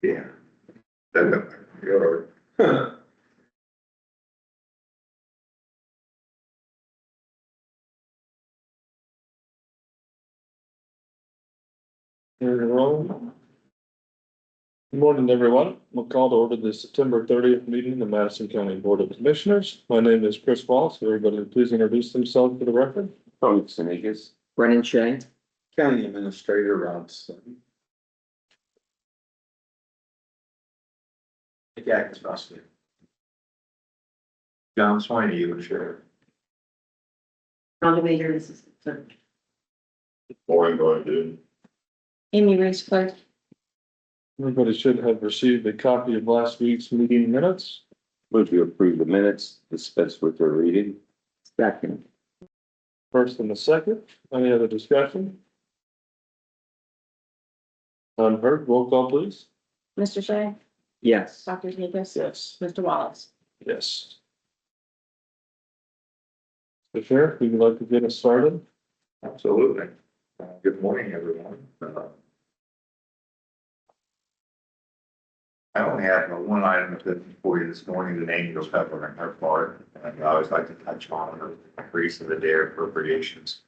Yeah. You're Good morning, everyone. We'll call to order the September 30th meeting of the Madison County Board of Commissioners. My name is Chris Wallace. Everybody please introduce themselves for the record. Tony Sinigas. Brennan Shea. County Administrator Robinson. Yeah, it's possible. John Sweeney, you were sheriff. Rhonda Bader, assistant clerk. Morning, going to. Amy Reese, clerk. Everybody should have received a copy of last week's meeting minutes. Move to approve the minutes, dispense with their reading. Second. First and the second. Any other discussion? None heard. Roll call, please. Mr. Shea, Yes. Dr. Sneakus, Yes. Mr. Wallace. Yes. The sheriff, would you like to get us started? Absolutely. Good morning, everyone. I only have one item for you this morning, the name you'll cover in her part. And I always like to touch on the increase in the dairy appropriations.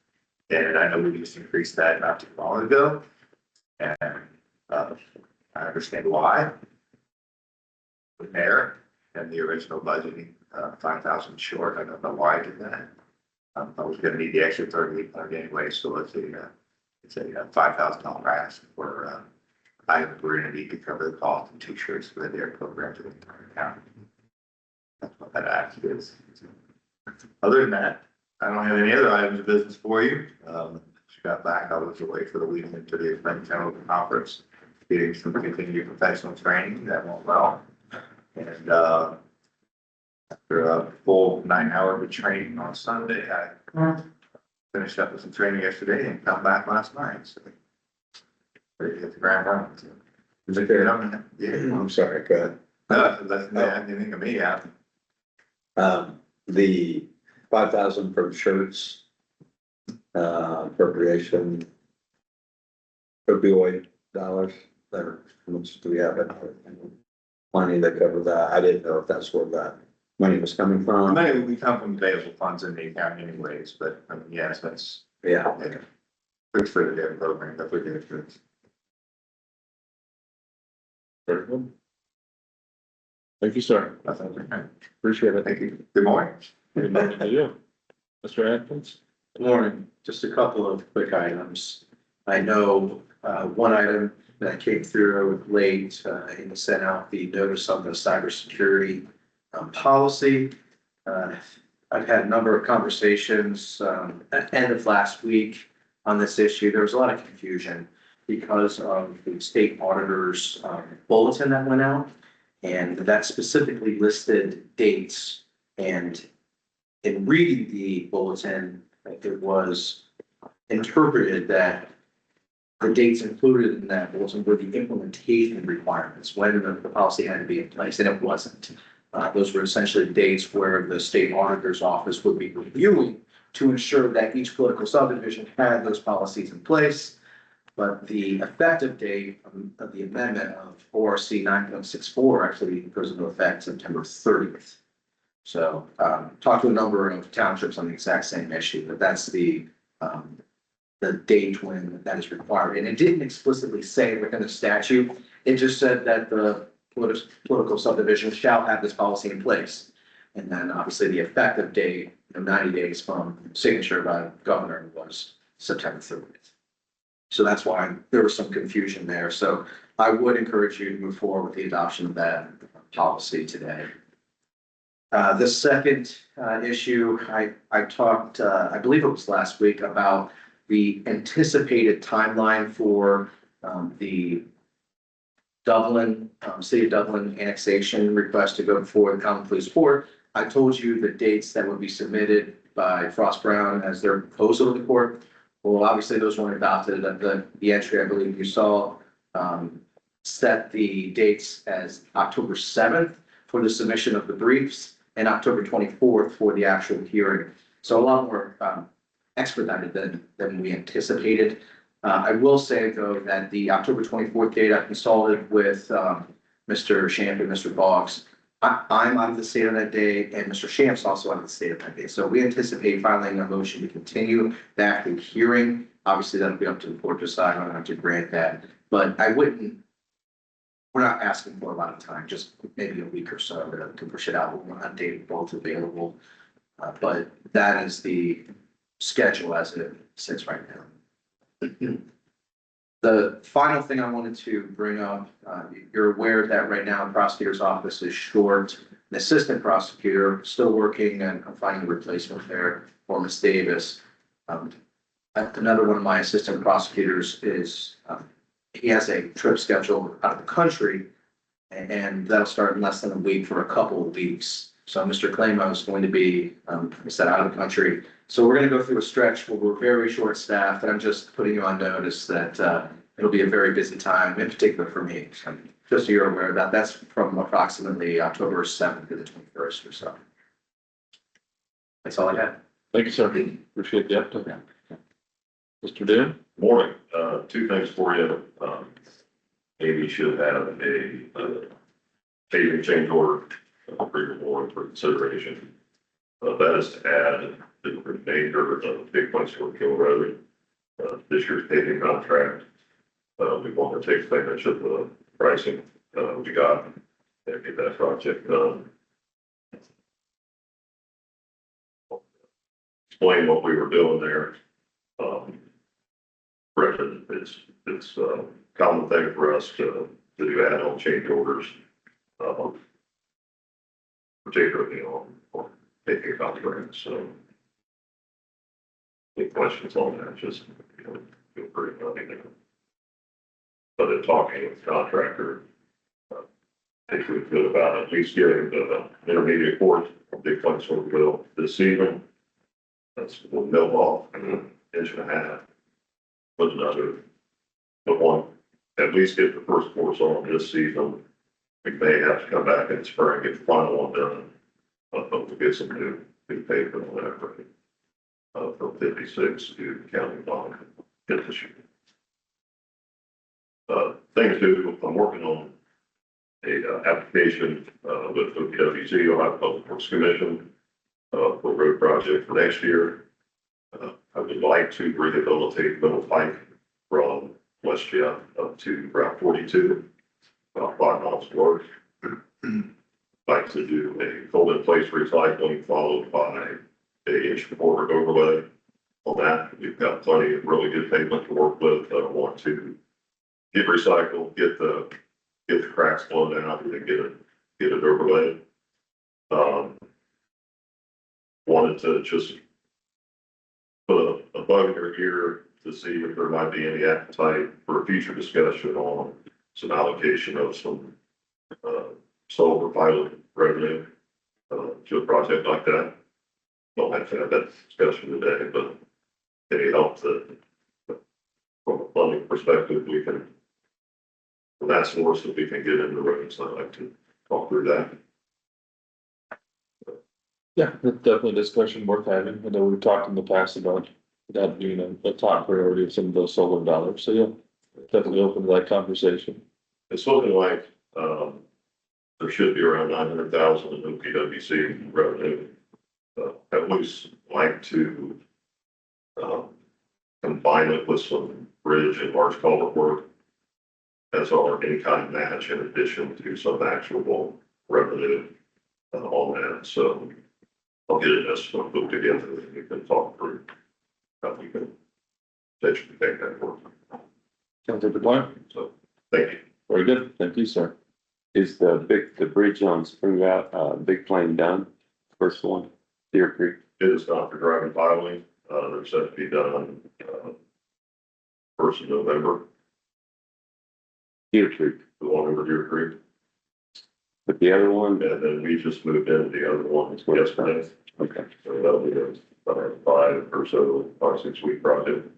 And I know we just increased that not too long ago. And I understand why. The mayor and the original budgeting, 5,000 short. I don't know why I did that. I was gonna need the extra 30 anyway, so it's a $5,000 ask for items we're gonna need to cover the cost of 2 shirts for the dairy program to the entire county. That's what that ask is. Other than that, I don't have any other items of business for you. She got back, I was away for the week into the Attorney General Conference, getting some continued professional training. That went well. And after a full 9 hours of training on Sunday, I finished up with some training yesterday and come back last night. So ready to hit the ground running. Yeah, I'm sorry, go ahead. that's not anything of me, yeah. The 5,000 for shirts, appropriation, opioid dollars, there, how much do we have in money that cover that? I didn't know if that's where that money was coming from. Maybe we come from available funds in the county anyways, but yes, that's. Yeah. Good for the dairy program, that's what it is. Very good. Thank you, sir. That's okay. Appreciate it. Thank you. Good morning. Good morning to you. Mr. Atkins? Good morning. Just a couple of quick items. I know one item that came through late and sent out the notice on the cybersecurity policy. I've had a number of conversations at the end of last week on this issue. There was a lot of confusion because of the state auditor's bulletin that went out. And that specifically listed dates, and in reading the bulletin, it was interpreted that the dates included in that bulletin were the implementation requirements, when the policy had to be in place, and it wasn't. Those were essentially dates where the state auditor's office would be reviewing to ensure that each political subdivision had those policies in place. But the effective date of the amendment of ORC 9.64 actually goes into effect September 30th. So talked to a number of townships on the exact same issue, but that's the date when that is required. And it didn't explicitly say within the statute, it just said that the political subdivision shall have this policy in place. And then obviously the effective date, 90 days from signature by the governor, was September 30th. So that's why there was some confusion there. So I would encourage you to move forward with the adoption of that policy today. The second issue, I talked, I believe it was last week, about the anticipated timeline for the Dublin, City of Dublin annexation request to go before the Common Pleas Court. I told you the dates that would be submitted by Frost Brown as their proposal to the court. Well, obviously those weren't adopted. The entry, I believe you saw, set the dates as October 7th for the submission of the briefs and October 24th for the actual hearing. So a lot more expedited than we anticipated. I will say though that the October 24th date, I consulted with Mr. Shamp and Mr. Boggs. I'm out of the state on that day, and Mr. Shamp's also out of the state on that day. So we anticipate filing a motion to continue the active hearing. Obviously, that'll be up to the court to decide. I don't have to grant that, but I wouldn't. We're not asking for a lot of time, just maybe a week or so to push it out. We're not dating both available, but that is the schedule as it sits right now. The final thing I wanted to bring up, you're aware that right now the prosecutor's office is short an assistant prosecutor, still working and finding a replacement there for Ms. Davis. Another one of my assistant prosecutors is, he has a trip scheduled out of the country, and that'll start in less than a week for a couple of weeks. So Mr. Clamo is going to be, set out of the country. So we're going to go through a stretch where we're very short staffed, and I'm just putting you on notice that it'll be a very busy time, in particular for me. Just so you're aware of that. That's from approximately October 7th to the 21st or so. That's all I have. Thank you, sir. Appreciate the update. Mr. Dune? Morning, two things for you. Amy should have a paving change order for your board for consideration. That is to add the remainder of Big Point Kill Road, this year's paving contract. We want to take advantage of the pricing we got and get that project done. Explain what we were doing there. It's a common thing for us to do add-on change orders, particularly on paving contracts. So, any questions on that? Just feel free to let me know. But in talking with the contractor, I think we feel about at least getting the intermediate course of Big Point Bill this evening. That's one mill off, an inch and a half. But another, but one, at least get the first course on this season. We may have to come back in spring, get the final one done. But we'll get some new paper on that, from 56 to county bond, get this year. Thing two, I'm working on a application with OPWC, Ohio Public Works Commission, for road project for next year. I would like to rehabilitate Middle Pike from West Jeff up to Route 42, about 5 miles north. Like to do a cold in place recycling followed by a inch border overlay on that. We've got plenty of really good pavement to work with. I want to get recycled, get the cracks blown out, and get it overlaid. Wanted to just put a bug in your ear to see if there might be any appetite for a future discussion on some allocation of some solar pilot revenue to a project like that. Don't have to have that discussion today, but any help that from a funding perspective we can, from that source, that we can get into roads. I'd like to talk through that. Yeah, that's definitely a discussion worth having. I know we've talked in the past about that being a top priority of some of those solar dollars. So yeah, definitely open to that conversation. It's looking like there should be around 900,000 in OPWC revenue. I always like to combine it with some bridge and large culvert work as our in-kind match in addition to some actual revenue on that. So I'll get it as one put together and we can talk through how we can potentially make that work. Sounds like a plan. So thank you. Very good. Thank you, sir. Is the bridge on Spring Big Plain done? First one, Deer Creek. It is not for driving filing. They're set to be done 1st of November, Deer Creek. the one over Deer Creek. But the other one, And then we just moved into the other one yesterday. okay. So that'll be about a 5 or so, 6 week project.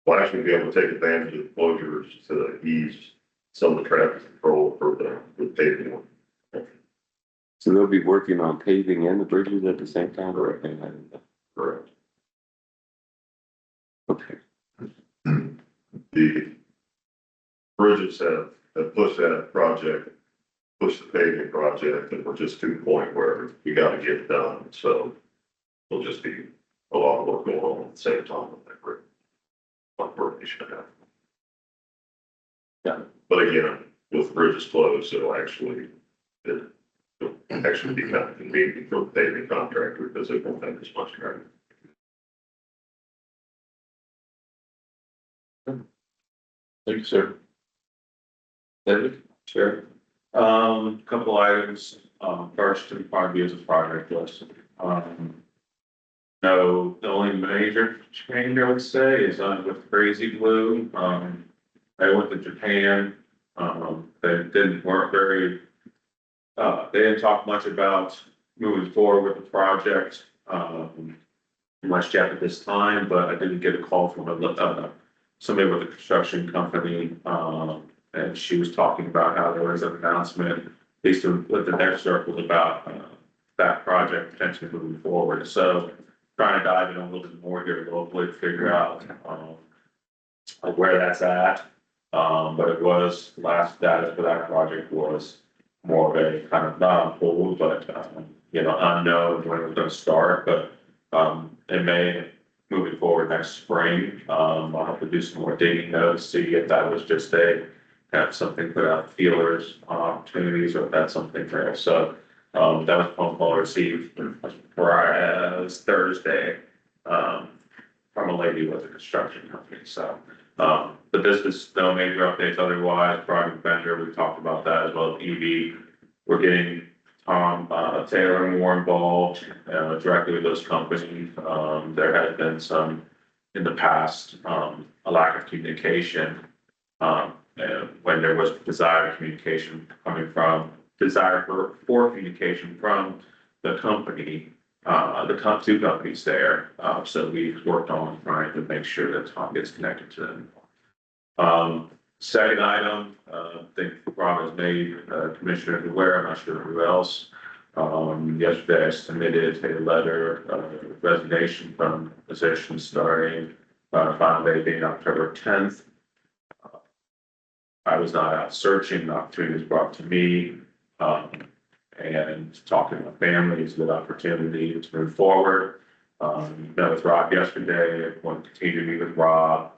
We'll actually be able to take advantage of the closures to ease some of the traffic control for the paving one. So they'll be working on paving and the bridges at the same time? Correct. The bridges have pushed that project, pushed the paving project, and we're just to the point where we gotta get it done, so it'll just be a lot of work going on at the same time with that bridge. Like coordination. Yeah. But again, with the bridges closed, it'll actually be kind of convenient for the paving contractor because it won't have as much traffic. Thank you, sir. David? Sure. Couple items, first, and probably as a project list. No, the only major change I would say is with Crazy Blue. They went to Japan. Weren't very, they didn't talk much about moving forward with the project, much yet at this time, but I did get a call from somebody with a construction company, and she was talking about how there was an announcement, at least within their circles, about that project potentially moving forward. So trying to dive in a little bit more here locally to figure out like where that's at. But it was, last status for that project was more of a kind of not on hold, but unknown when it was gonna start, but it may moving forward next spring. I'll have to do some more digging though to see if that was just have something put out feelers on opportunities or if that's something there. So that was a phone call received as Thursday from a lady with a construction company. So the business, no major updates otherwise. Private vendor, we talked about that as well as EV. We're getting Tom Taylor more involved directly with those companies. There has been some in the past a lack of communication when there was desire communication coming from desire for communication from the company, two companies there. So we've worked on trying to make sure that Tom gets connected to them. Second item, I think Rob has made commissioners aware, I'm not sure who else. Yesterday I submitted a letter of resignation from position starting, final day being October 10th. I was not out searching, the opportunity was brought to me, and talking to my family is a good opportunity to move forward. Met with Rob yesterday, I want to continue to meet with Rob,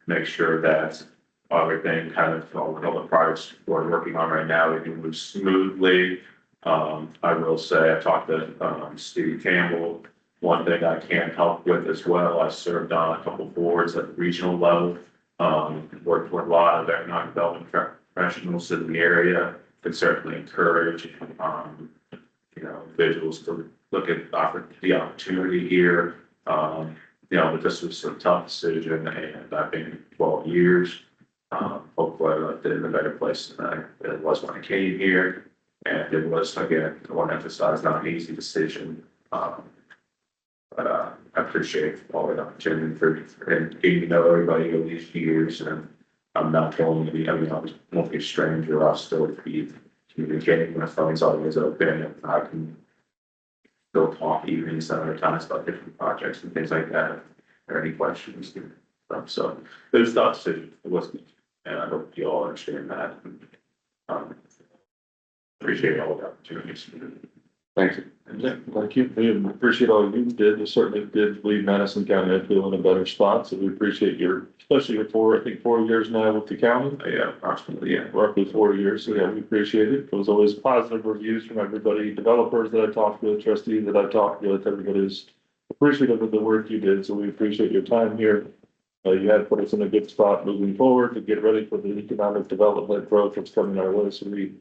make sure that everything kind of, all the projects we're working on right now, we can move smoothly. I will say, I talked to Steve Campbell. One thing I can help with as well, I served on a couple boards at the regional level. Worked with a lot of economic development professionals in the area. Could certainly encourage, individuals to look at the opportunity here. But this was a tough decision, and I've been 12 years. Hopefully I left it in a better place than it was when I came here. And it was, again, I want to emphasize, not an easy decision. But I appreciate all the opportunity for getting to know everybody over these years. And I'm not going to be, I won't be a stranger. I'll still be communicating. My phone's always open, and I can still talk evenings and other times about different projects and things like that. If there are any questions. So it was a tough decision. It wasn't, and I hope you all understand that. Appreciate all the opportunities. Thank you. Yeah, thank you. We appreciate all you did. You certainly did leave Madison County, I feel, in a better spot. So we appreciate especially your 4 years now with the county. Yeah, approximately, yeah. Roughly 4 years. So yeah, we appreciate it. It was always positive reviews from everybody, developers that I talked with, trustees that I talked with. Everybody's appreciative of the work you did. So we appreciate your time here. You had put us in a good spot moving forward to get ready for the economic development growth that's coming our way. So we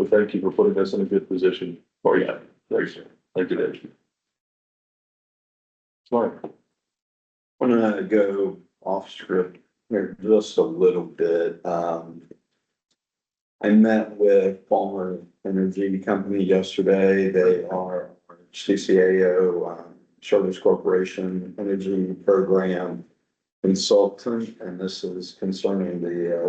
thank you for putting us in a good position for you. Appreciate it. Thank you, Dave. Smart. I'm gonna go off script here just a little bit. I met with Palmer Energy Company yesterday. They are CCAO, Shoulders Corporation Energy Program consultant, and this is concerning the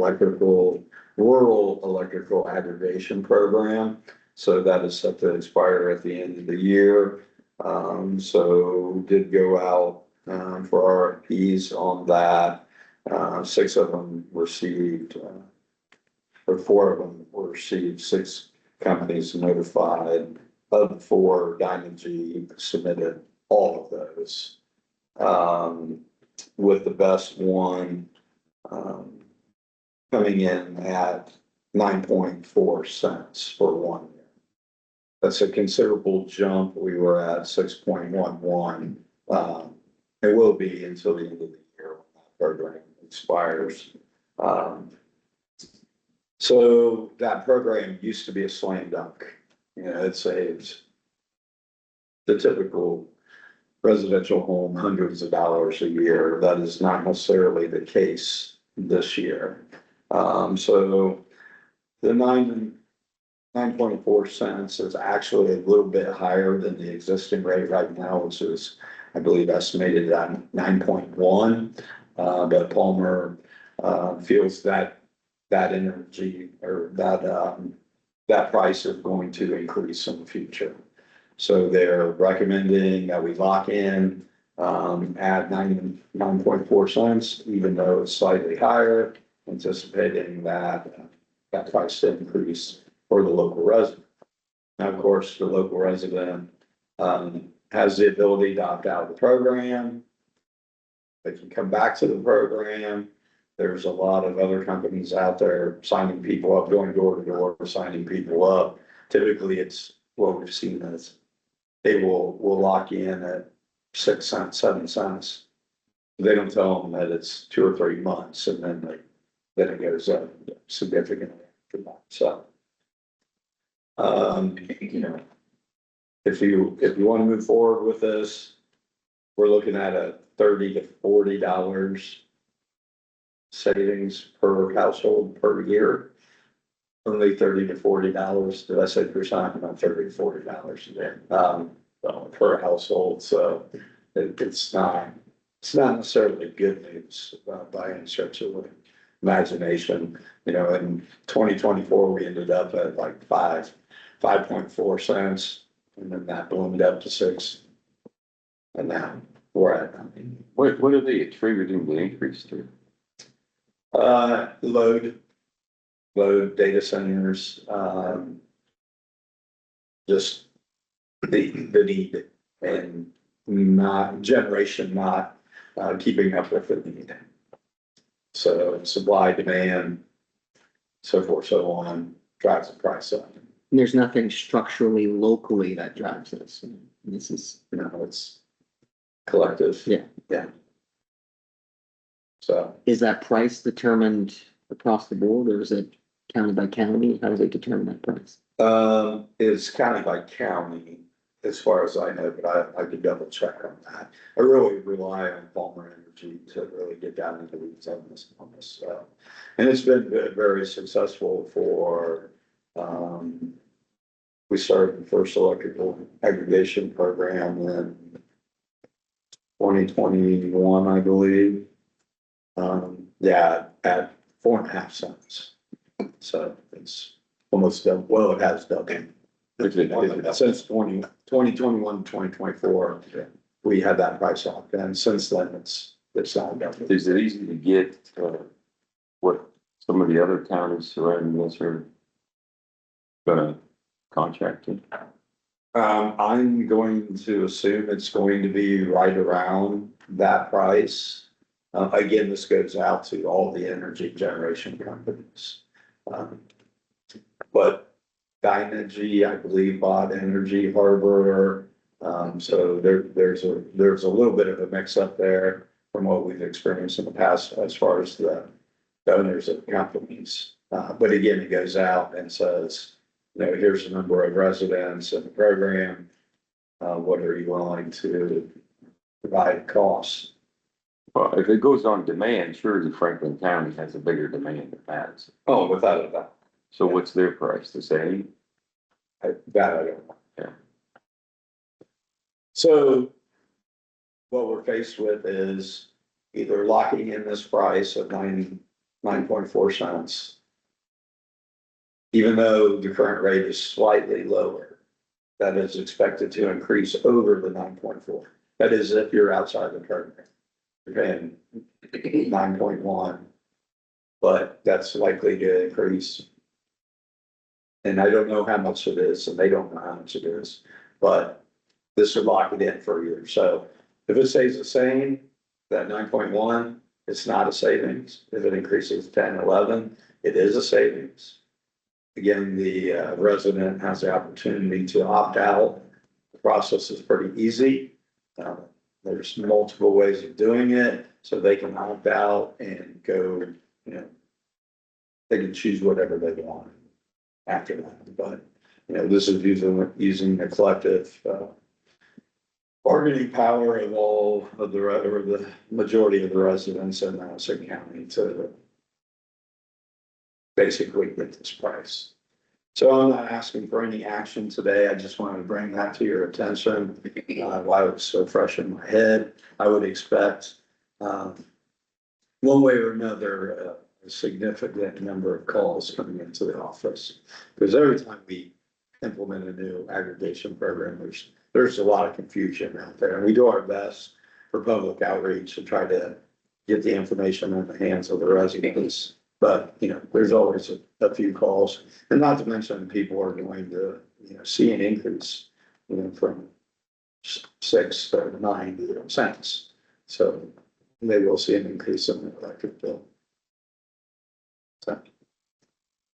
rural electrical aggregation program. So that is set to expire at the end of the year. So did go out for RFPs on that. 6 of them received, or 4 of them received, 6 companies notified. Of the 4, Diamond G submitted all of those. With the best one, coming in at 9.4 cents for 1 year. That's a considerable jump. We were at 6.11. It will be until the end of the year when that program expires. So that program used to be a slam dunk. You know, it saves the typical residential home hundreds of dollars a year. That is not necessarily the case this year. So the 9.4 cents is actually a little bit higher than the existing rate right now, which is, I believe, estimated at 9.1. But Palmer feels that energy or that price is going to increase in the future. So they're recommending that we lock in at 9.4 cents, even though it's slightly higher, anticipating that price to increase for the local resident. Now, of course, the local resident has the ability to opt out of the program. They can come back to the program. There's a lot of other companies out there signing people up, going door to door, signing people up. Typically, it's what we've seen is they will lock in at 6 cents, 7 cents. They don't tell them that it's 2 or 3 months, and then it goes up significantly after that. So, you know, if you want to move forward with this, we're looking at a $30 to $40 savings per household per year. Only $30 to $40. Did I say percent? Not $30 to $40 a day per household. So it's not necessarily good news by any stretch of the imagination. You know, in 2024 we ended up at like 5.4 cents, and then that ballooned up to 6, and now we're at 9. What are they attributing the increase to? Load data centers, just the need and not generation, not keeping up with the need. So supply, demand, so forth, so on, drives the price up. There's nothing structurally locally that drives this. This is, You know, it's collective. Yeah. Yeah. So, is that price determined across the board, or is it county by county? How do they determine that price? it's county by county as far as I know, but I could double check on that. I really rely on Palmer Energy to really get down into the weeds on this. And it's been very successful for, we started the first electrical aggregation program in 2021, I believe. At 4.5 cents. So it's almost double. Well, it has doubled. Since 2021, 2024, we had that price off, and since then it's not doubled. Is it easy to get, what some of the other counties surrounding us are gonna contract it? I'm going to assume it's going to be right around that price. Again, this goes out to all the energy generation companies. But Dynegy, I believe, bought Energy Harbor. So there's a little bit of a mix up there from what we've experienced in the past as far as the owners of companies. But again, it goes out and says, you know, here's the number of residents in the program. What are you willing to provide costs? Well, if it goes on demand, sure, the Franklin County has a bigger demand than Madison. Oh, without a doubt. So what's their price, the same? That I don't know. Yeah. So what we're faced with is either locking in this price of 9.4 cents, even though the current rate is slightly lower, that is expected to increase over the 9.4. That is if you're outside the program. You're paying 9.1, but that's likely to increase. And I don't know how much it is, and they don't know how much it is, but this would lock it in for a year. So if it stays the same, that 9.1, it's not a savings. If it increases 10, 11, it is a savings. Again, the resident has the opportunity to opt out. The process is pretty easy. There's multiple ways of doing it, so they can opt out and go, you know, they can choose whatever they want after that. But, you know, this is using the collective bargaining power of all of or the majority of the residents in Madison County to basically get this price. So I'm not asking for any action today. I just wanted to bring that to your attention. Why it was so fresh in my head. I would expect, one way or another, a significant number of calls coming into the office. Because every time we implement a new aggregation program, there's a lot of confusion out there. And we do our best for public outreach to try to get the information in the hands of the residents. But, you know, there's always a few calls, and not to mention people are going to, you know, see an increase, you know, from 6 to 9 cents. So they will see an increase in the electric bill. So,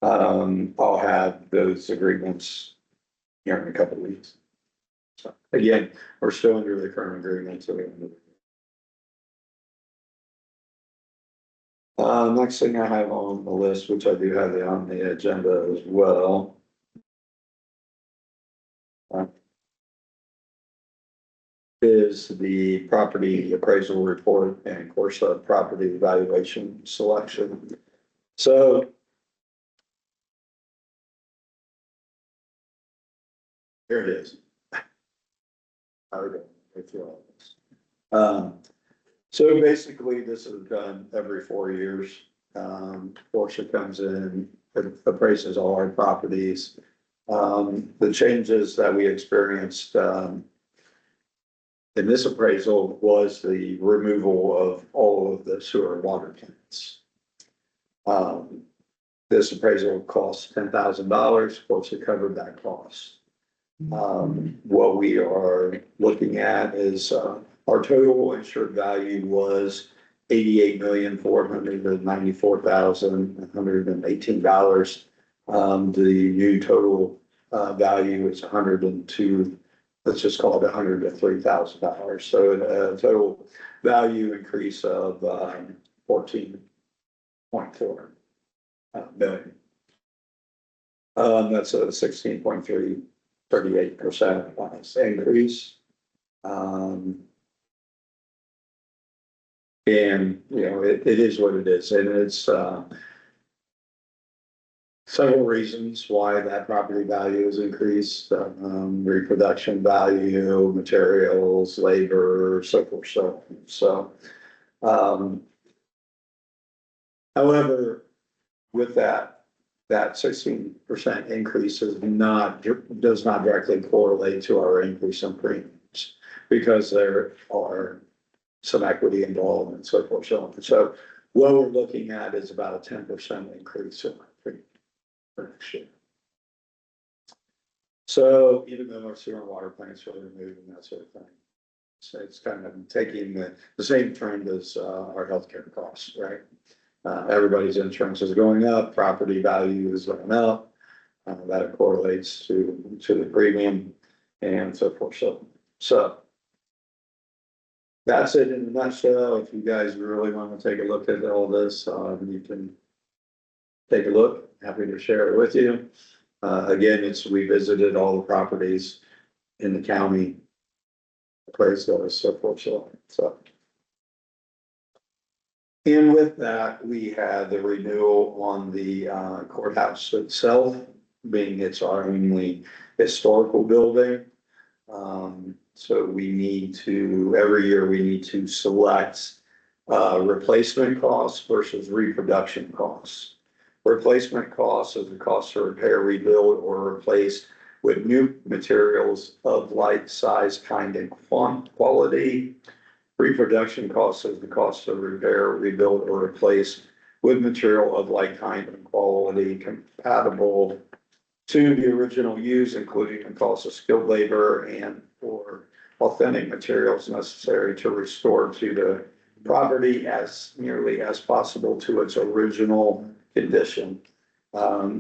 I'll have those agreements here in a couple of weeks. So again, we're still under the current agreement, so next thing I have on the list, which I do have it on the agenda as well. Is the property appraisal report and of course, property evaluation selection. So. Here it is. How we go through all this. So basically, this is done every 4 years. Portia comes in, appraises all our properties. The changes that we experienced in this appraisal was the removal of all of the sewer and water plants. This appraisal cost $10,000. Portia covered that cost. What we are looking at is our total insured value was $88,494,118. The new total value is 102. Let's just call it $103,000. So a total value increase of 14.4 million. That's a 16.38% increase. And, you know, it is what it is. And it's several reasons why that property value has increased, reproduction value, materials, labor, so forth, so. However, with that 16% increase does not directly correlate to our increase in premiums because there are some equity involved and so forth. So what we're looking at is about a 10% increase in our premium for next year. So even though our sewer and water plants are removed and that sort of thing, so it's kind of taking the same trend as our healthcare costs, right? Everybody's insurance is going up, property value is going up. That correlates to the premium and so forth. So that's it in a nutshell. If you guys really want to take a look at all this, you can take a look. Happy to share it with you. Again, we visited all the properties in the county, appraised those, so forth. So. And with that, we had the renewal on the courthouse itself, being its only historical building. So we need to, every year we need to select replacement costs versus reproduction costs. Replacement costs is the cost to repair, rebuild, or replace with new materials of like, size, kind, and quality. Reproduction costs is the cost of repair, rebuild, or replace with material of like, kind, and quality compatible to the original use, including the cost of skilled labor and or authentic materials necessary to restore to the property as nearly as possible to its original condition.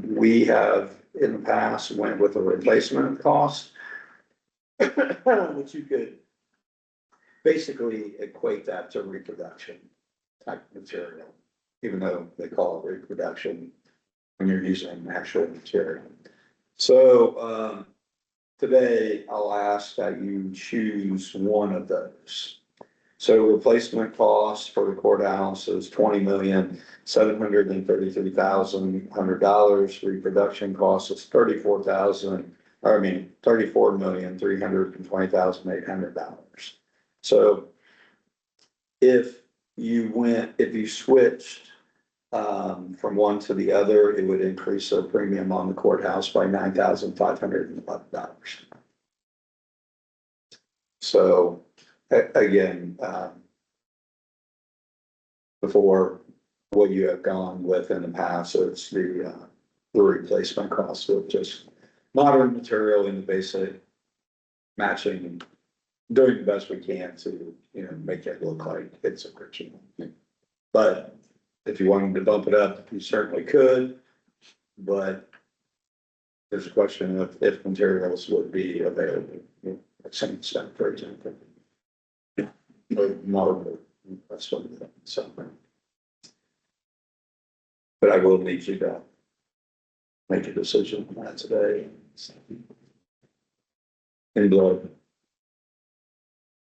We have in the past went with a replacement cost, which you could basically equate that to reproduction type material, even though they call it reproduction when you're using actual material. So, today I'll ask that you choose one of those. So replacement cost for the courthouse is $20,733,100. Reproduction cost is $34,320,800. So if you switched from one to the other, it would increase the premium on the courthouse by $9,511. So again, before what you have gone with in the past, it's the replacement cost of just modern material in the basic matching and doing the best we can to, make it look like it's original. But if you wanted to bump it up, you certainly could, but there's a question of if materials would be available at some extent, for example. Or marble, that's what it is, so. But I will need you to make a decision on that today. In blood.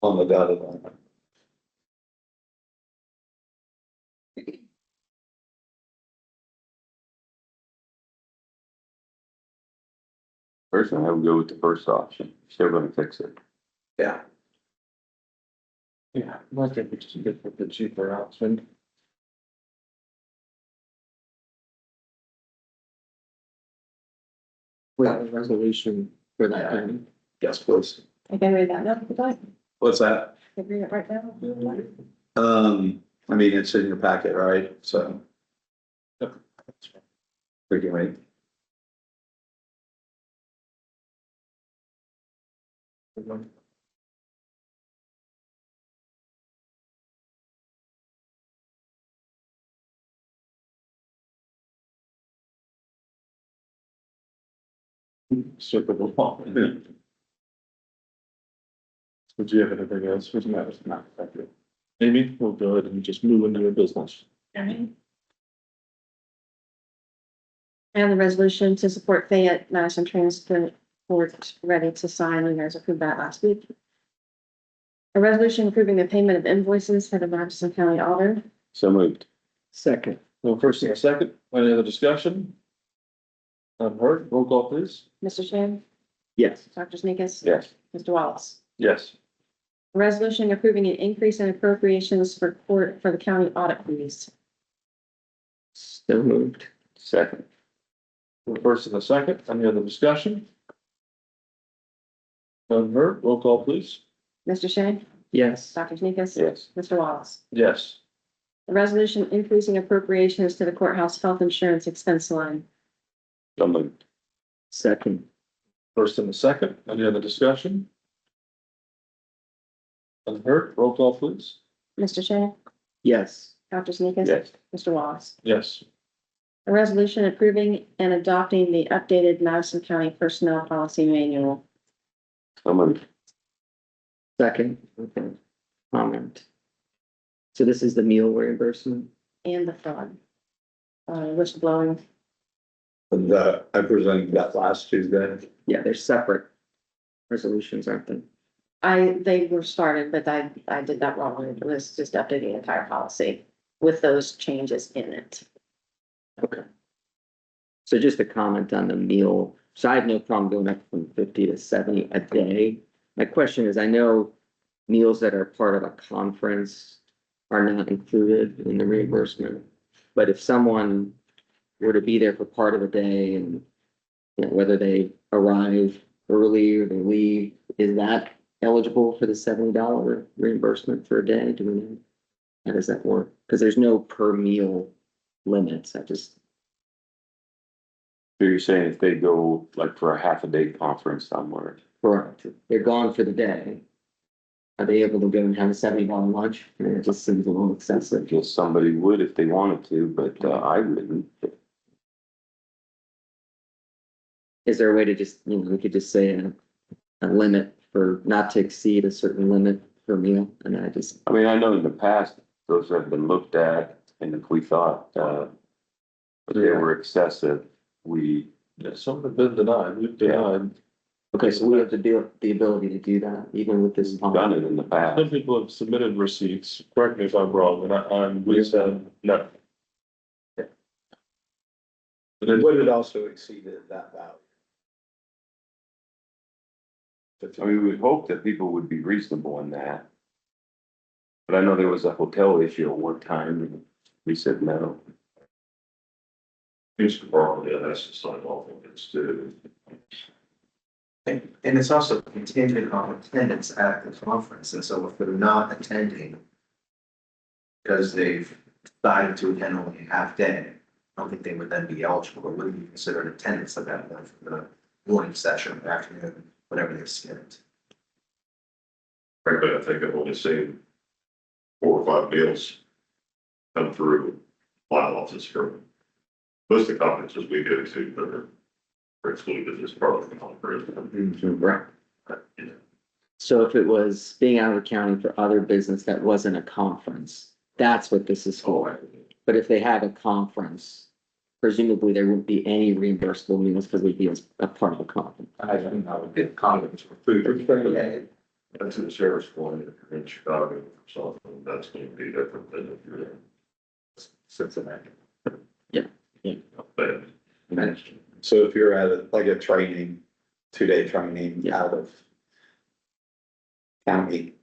On the dotted line. Personally, I would go with the first option. Still gonna fix it. Yeah, Yeah, I think we just get the cheaper option. We have a resolution for that. item. yes, please. I can read that now, if you'd like. What's that? I can read it right now. if you'd like. I mean, it's in your packet, right? So. Yep. We can wait. Super long. Would you have anything else? No, thank you. Amy, we'll go ahead and just move into your business. Alright. And the resolution to support Fayette Madison Transport ready to sign. You guys approved that last week. A resolution approving the payment of invoices for the Madison County Auditor. So moved. Second, Well, first and a second, any other discussion? None heard, roll call please. Mr. Shea, yes. Dr. Sneakus, Yes. Mr. Wallace. Yes. A resolution approving an increase in appropriations for the county audit fees. So moved. Second. Well, first and a second, any other discussion? None heard, roll call please. Mr. Shea, Yes. Dr. Sneakus. Yes. Mr. Wallace. Yes. A resolution increasing appropriations to the courthouse health insurance expense line. So moved. Second, First and a second, any other discussion? None heard, roll call please. Mr. Shea, yes. Dr. Sneakus. Yes. Mr. Wallace. Yes. A resolution approving and adopting the updated Madison County Personnel Policy Manual. So moved. Second, okay. Comment. So this is the meal reimbursement? And the fraud. Whistleblowing. And, I presented that last Tuesday. Yeah, they're separate resolutions, aren't they? They were started, but I did that wrong. It was just updating the entire policy with those changes in it. Okay. So just a comment on the meal. So I have no problem going up from 50 to 70 a day. My question is, I know meals that are part of a conference are not included in the reimbursement. But if someone were to be there for part of the day and whether they arrive early or they leave, is that eligible for the $70 reimbursement for a day? Do we know? How does that work? Because there's no per meal limits. I just, So you're saying if they go like for a half a day conference somewhere, correct, they're gone for the day. Are they able to go and have a $70 lunch? I mean, it just seems a little I excessive. guess somebody would if they wanted to, but I wouldn't. Is there a way to just, we could just say a limit for not to exceed a certain limit per meal? And I just, I mean, I know in the past, those have been looked at, and if we thought, they were excessive, we, Yeah, some have been denied, we've denied. okay, so we have the ability to do that even with this. done it in the past. Some people have submitted receipts, correct me if I'm wrong, and we said no. But then, Would it also exceeded that value? I mean, we would hope that people would be reasonable in that. But I know there was a hotel issue at one time, and we said no. Police department has to sign off on this too. And it's also contingent on attendance at the conference, and so if they're not attending because they've decided to attend only a half day, I don't think they would then be eligible, or wouldn't be considered attendance at that point for the morning session, or afternoon, whatever they skipped. Frankly, I think I've only seen 4 or 5 meals come through my office from most of the conferences we go to, that are excluded as part of the conference. Right. You know, So if it was being out of the county for other business that wasn't a conference, that's what this is for. But if they have a conference, presumably there wouldn't be any reimbursable meals because we'd be a part of the conference. I think that would be a conference for food. Yeah, That's in the sheriff's point in Chicago, so that's going to be different than if you're in Cincinnati. Yeah. But So if you're at like a training, 2-day training Yeah. out of county,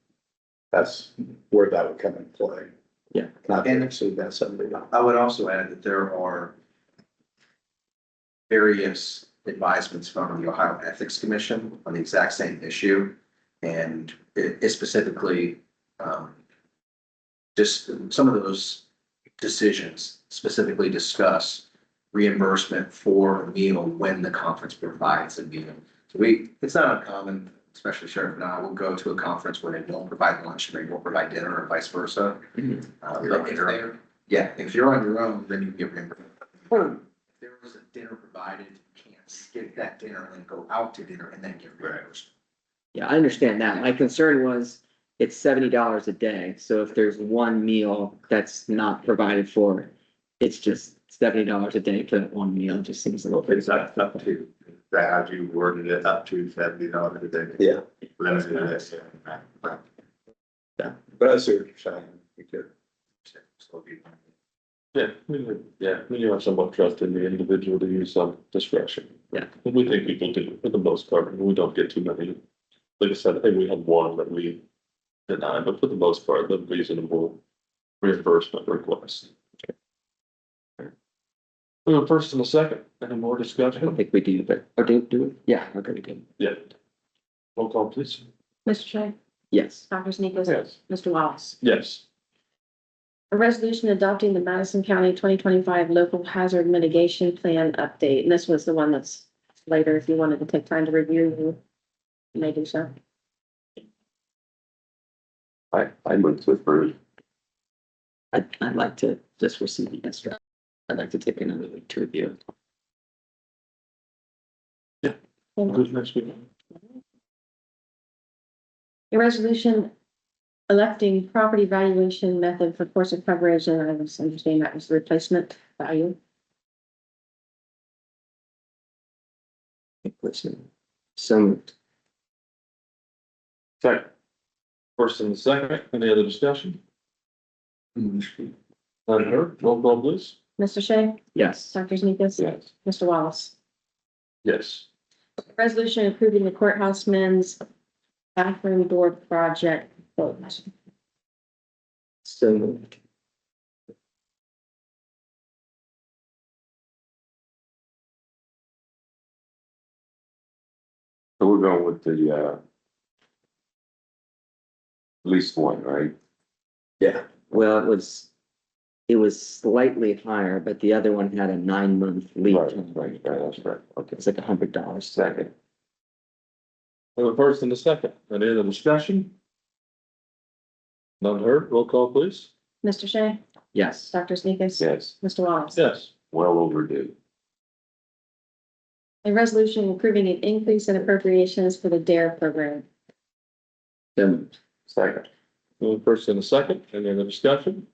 that's where that would come into play. Yeah. Not to exceed that $70. I would also add that there are various advisements from the Ohio Ethics Commission on the exact same issue. And it specifically, just some of those decisions specifically discuss reimbursement for a meal when the conference provides a meal. So it's not uncommon, especially Sheriff and I will go to a conference where they don't provide lunch and they won't provide dinner or vice versa. Mhm. But if you're on your own, then you can get reimbursed. If there was a dinner provided, you can't skip that dinner and then go out to dinner and then get reimbursed. Yeah, I understand that. My concern was it's $70 a day. So if there's one meal that's not provided for, it's just $70 a day for that one meal. It just seems a little bit. It's up to, that how you worded it, up to $70 a day. Yeah, That's what it is. but I see what you're saying. We could. yeah, we do have somewhat trust in the individual to use some discretion. Yeah. And we think people do for the most part, and we don't get too many. Like I said, I think we had one that we denied, but for the most part, the reasonable reimbursement request. We have a first and a second, any more I don't discussion? think we do, but, or do it? Yeah, okay, we do. Yeah. Roll call, please. Mr. Shea, Yes. Dr. Sneakers, Yes. Mr. Wallace. Yes. A resolution adopting the Madison County 2025 Local Hazard Mitigation Plan update. And this was the one that's later, if you wanted to take time to review, you may do so. I moved to approve. I'd like to just receive the extra. I'd like to take another week to review it. Good next week. A resolution electing property valuation method for course of coverage, and I was understanding that was the replacement value. Listen. So moved. Second. First and the second, any other discussion? None heard, roll call please. Mr. Shea, Yes. Dr. Sneakers, Yes. Mr. Wallace. Yes. Resolution approving the courthouse men's bathroom door project quote. So moved. So we're going with the, least one, right? Yeah, Well, it was slightly higher, but the other one had a 9-month lead Right, time. right, that's right. Okay, It's like $100. second. We have a first and a second. Any other discussion? None heard. Roll call, please. Mr. Shea, Yes. Dr. Sneakus? Yes, Mr. Wallace? Yes. well overdue. A resolution approving an increase in appropriations for the DARE program. So moved. Second. We have a first and a second. Any other discussion?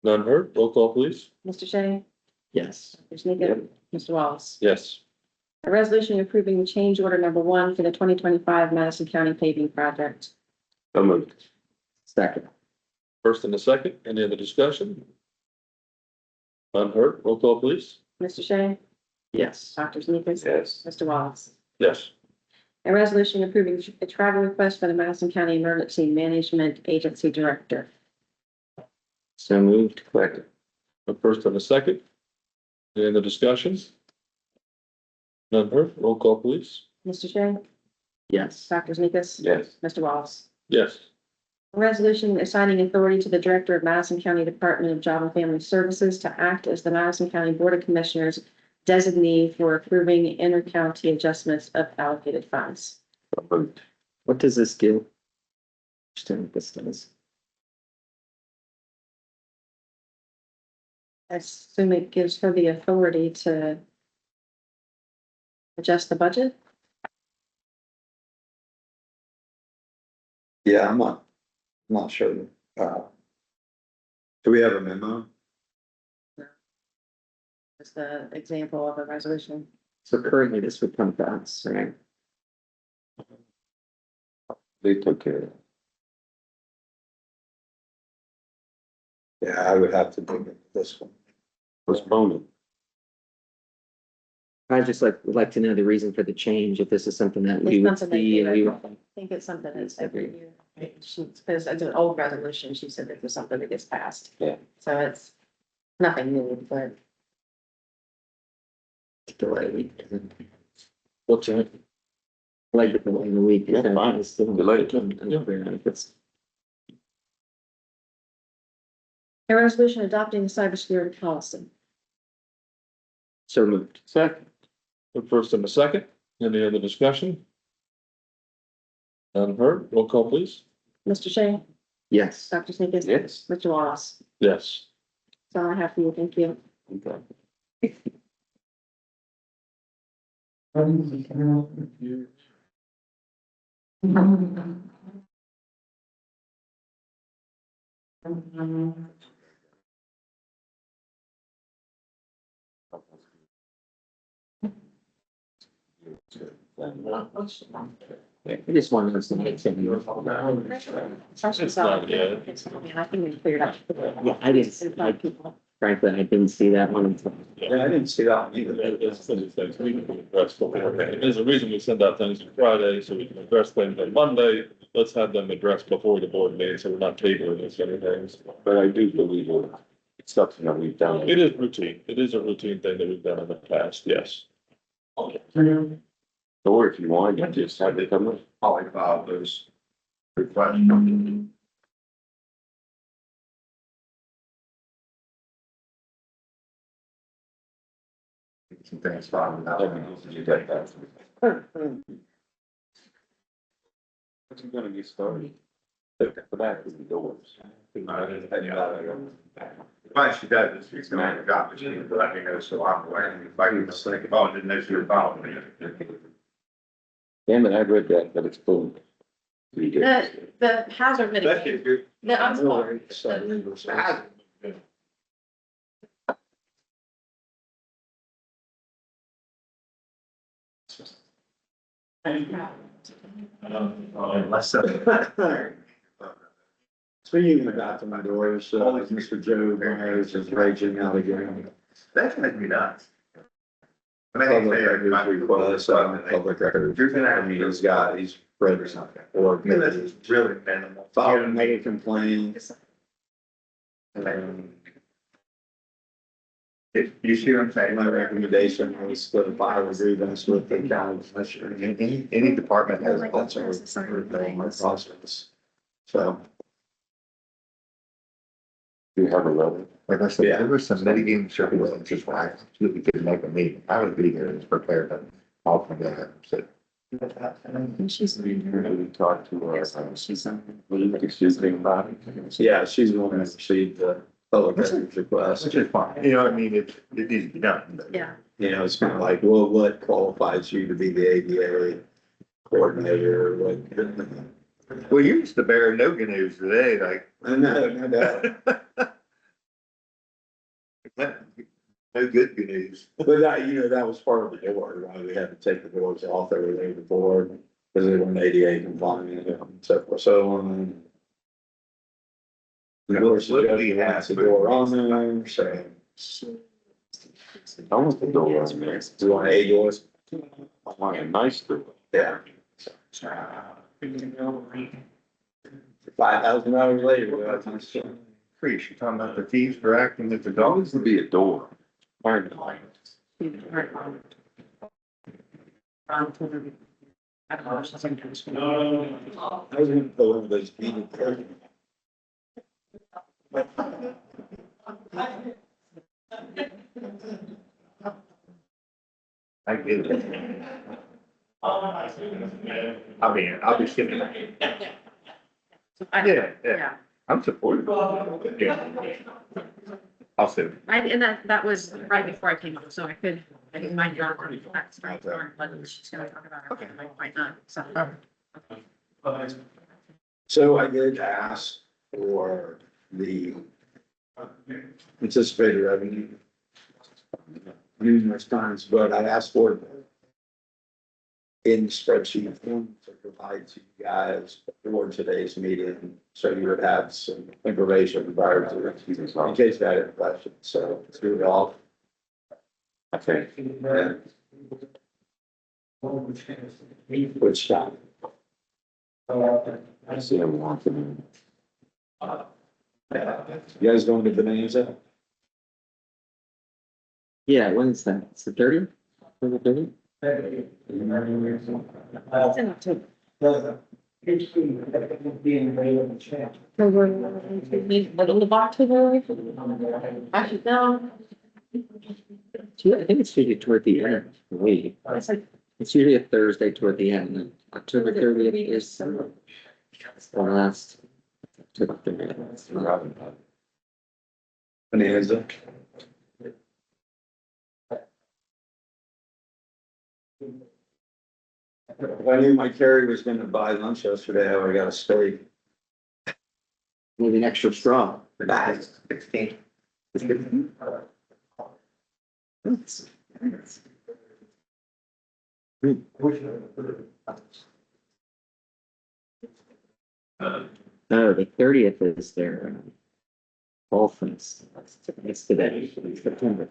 None heard. Roll call, please. Mr. Shea, Yes. Dr. Sneakus? Mr. Wallace? Yes. A resolution approving change order number 1 for the 2025 Madison County paving project. So moved. Second. First and a second. Any other discussion? None heard. Roll call, please. Mr. Shea, Yes. Dr. Sneakus? Yes. Mr. Wallace? Yes. A resolution approving a travel request for the Madison County Emergency Management Agency Director. So moved. Second. A first and a second. Any other discussions? None heard. Roll call, please. Mr. Shea, Yes. Dr. Sneakus? Yes. Mr. Wallace? Yes. A resolution assigning authority to the Director of Madison County Department of Job and Family Services to act as the Madison County Board of Commissioners designee for approving inter-county adjustments of allocated funds. So moved. What does this do? Understand what this does. I assume it gives her the authority to adjust the budget. yeah, I'm not sure. Do we have a memo? Is the example of a resolution. So currently this would come to us, right? They took care of it. Yeah, I would have to dig into this one. Postpone it. I just would like to know the reason for the change, if this is something that we It's would something they see do and we every- would. I think it's something that's every year. Because it's an old resolution, she said it was something that gets passed. Yeah. So it's nothing new, but Delay a week. What's that? Like the delay in a week. Yeah, fine. It's still- Delay. It's- a resolution adopting a cybersecurity policy. So moved. Second. A first and a second. Any other discussion? None heard. Roll call, please. Mr. Shea, Yes. Dr. Sneakus? Yes. Mr. Wallace? Yes. That's all I have for you. Thank you. Okay. I just wanted to make sure. It's not yet. I think we cleared up. Yeah, I didn't, frankly, I didn't see that one until. Yeah, I didn't see that one either. It's things we can address before. There's a reason we send out things on Friday, so we can address things on Monday. Let's have them addressed before the board meeting, so we're not tabling this any things. But I do believe it's something that we've done. It is routine. It is a routine thing that we've done in the past, yes. Or if you want, you just have it come in. Probably file those requests. Some things filed without. You got that. What's it gonna get started? For that, is the doors. Fine, she does, this week's gonna have a job, but she needs to let me know, so I'm aware, if I can just like, oh, I didn't know she was following me. Damn it, I read that, but it's boom. The hazard That's mitigation, just good. the unspoken. Less so. Speaking about the doors, Mr. Joe Myers is raging out again. That drives me nuts. When I Public say, records request, public records. He's read something. Or Yeah, that's really minimal. filed another complaint. If you see what I'm saying? My recommendation was to file a grievance with the county commissioner. Any department has. That's our process. So, Do you have a letter? Like I said, there were some mitigating circumstances why I absolutely couldn't make a meeting. I would be here and prepared to all from that. So She's. We talked to her. She's on. Excuse me about it. yeah, she's the one that received the public records request. which is fine. You know, I mean, it needs to be done. but- Yeah. You know, it's kind of like, well, what qualifies you to be the ADA coordinator? What? Well, you used to bear no good news today, like. I know, no doubt. No good news. But that, you know, that was part of the door, why we had to take the doors off everything the board, because they weren't ADA compliant and so forth, so on. The door, Absolutely has the door on there, so. I want the door on there. Do you want A doors? I want a nice door. Yeah. $5,000 later, that's my story. Crease, you're talking about the thieves for acting with the It dogs? needs to be a door. Fine. I was gonna go over those heated curtains. I get it. I'll be sitting. Yeah, I'm supportive. Yeah. I'll sit. And that was right before I came up, so I didn't mind your that's right, but she's gonna talk about her, might not, so. So I did ask for the anticipated revenue numerous times, but I asked for it in spreadsheet form to provide to you guys for today's meeting, so you would have some information prior to it, in case you had any questions, so it's really all. Okay. Yeah. Which time? I see them walking. You guys going to Bonanza? Yeah, when is that? It's the 30th? The 30th? It's in October. Middle of October. Actually, no, I think it's usually toward the end of the week. it's like. It's usually a Thursday toward the end, and October 30th is the last. October 30th. Bonanza. If I knew my Carrie was gonna buy lunch yesterday, I would've got a steak. Maybe an extra straw. Nice. 16. No, the 30th is their fall fest. It's today, it's September.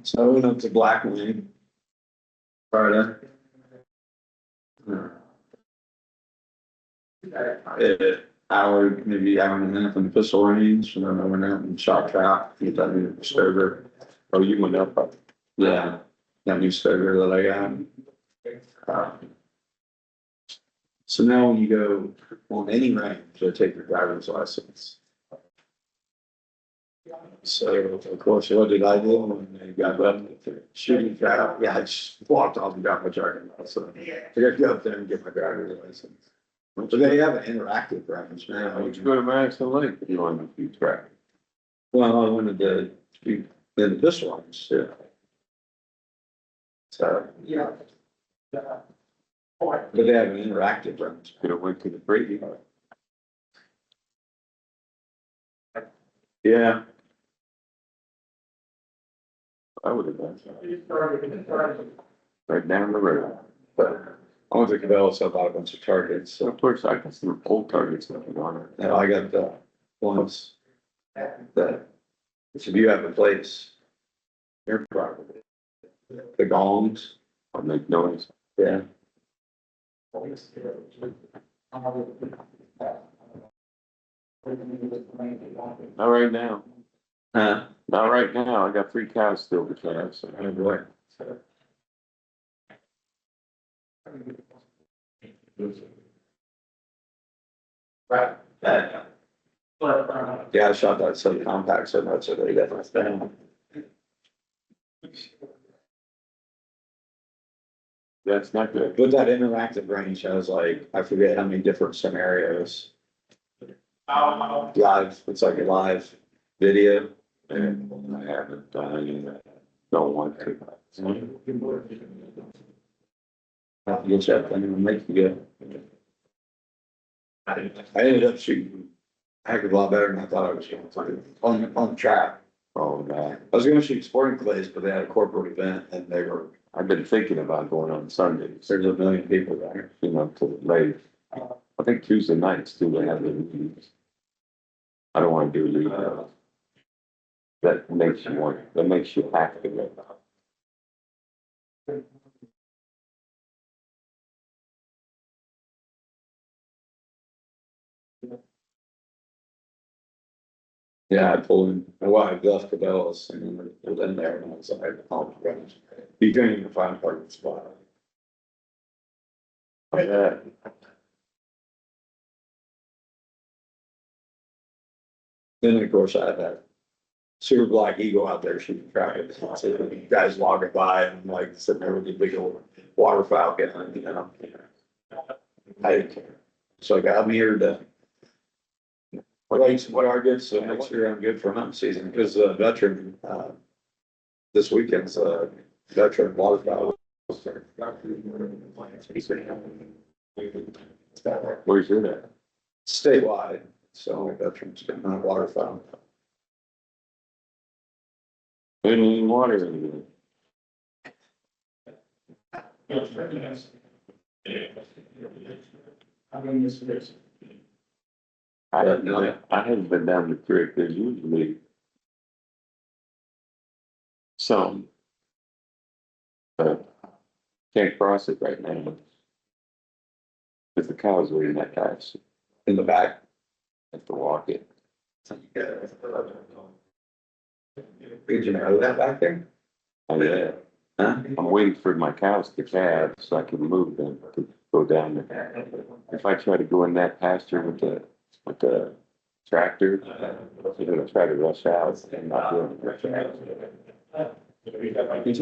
So I went up to Black Lane. Friday. Hour, maybe hour and a half in the pistol range, and then I went out and shot trap, get that new stover. Oh, you went up. Yeah, that new stover that I got. So now when you go on any range, you take your driver's license. So of course, what did I do when they got done with the shooting trap? Yeah, I just walked off and got my driver's license. I got to go up there and get my driver's license. But they have an interactive range now. Would you go to Madison Lake if you wanted to do track? Well, I wanted to be in the pistol range, yeah. So. But they have an interactive room. Could have went to the preview. Yeah. I would have done. Right down the road. But I went to Cabela, so I bought a bunch of targets. So So, of course, I got some old targets looking on it. and I got the ones that, if you have a place. Your property. The gongs, I'll make noise. yeah. Not right now. Huh? Not right now. I got 3 cows still to calve, so. Oh, boy. Yeah, I shot that subcompact so much that they got this down. That's not good. But that interactive range has like, I forget how many different scenarios. Live, it's like a live video. And I haven't done any of that. Don't want to. I have to get that thing and make you good. I ended up shooting a heck of a lot better than I thought I was going to on the track. Oh, man. I was gonna shoot sporting clays, but they had a corporate event and they were, I've been thinking about going on Sundays, there's a million people there. you know, to late. I think Tuesday nights too, they have the meetings. I don't wanna do league. That makes you have to go. Yeah, I pulled in, my wife left Cabela's and it was in there and I was like, oh, my gosh. You can't even find a parking spot. Yeah. Then, of course, I had that super black eagle out there shooting traffic. So the guys walking by and I'm like sitting there with the big old water falcon, and, you know. I didn't care. So I'm here to. What are good, so make sure I'm good for hunting season, because veteran, this weekend's veteran waterfowl. Where's your at? Statewide, so veterans can hunt waterfowl. Any water in I haven't been down the creek. There's usually some. Can't cross it right now. Cause the cows are in that patch. In the back. Have to walk it. Did you know that back there? Oh, yeah. Huh? I'm waiting for my cows to calve so I can move them to go down there. If I try to go in that pasture with the tractor, they're gonna try to rush out and not doing it. You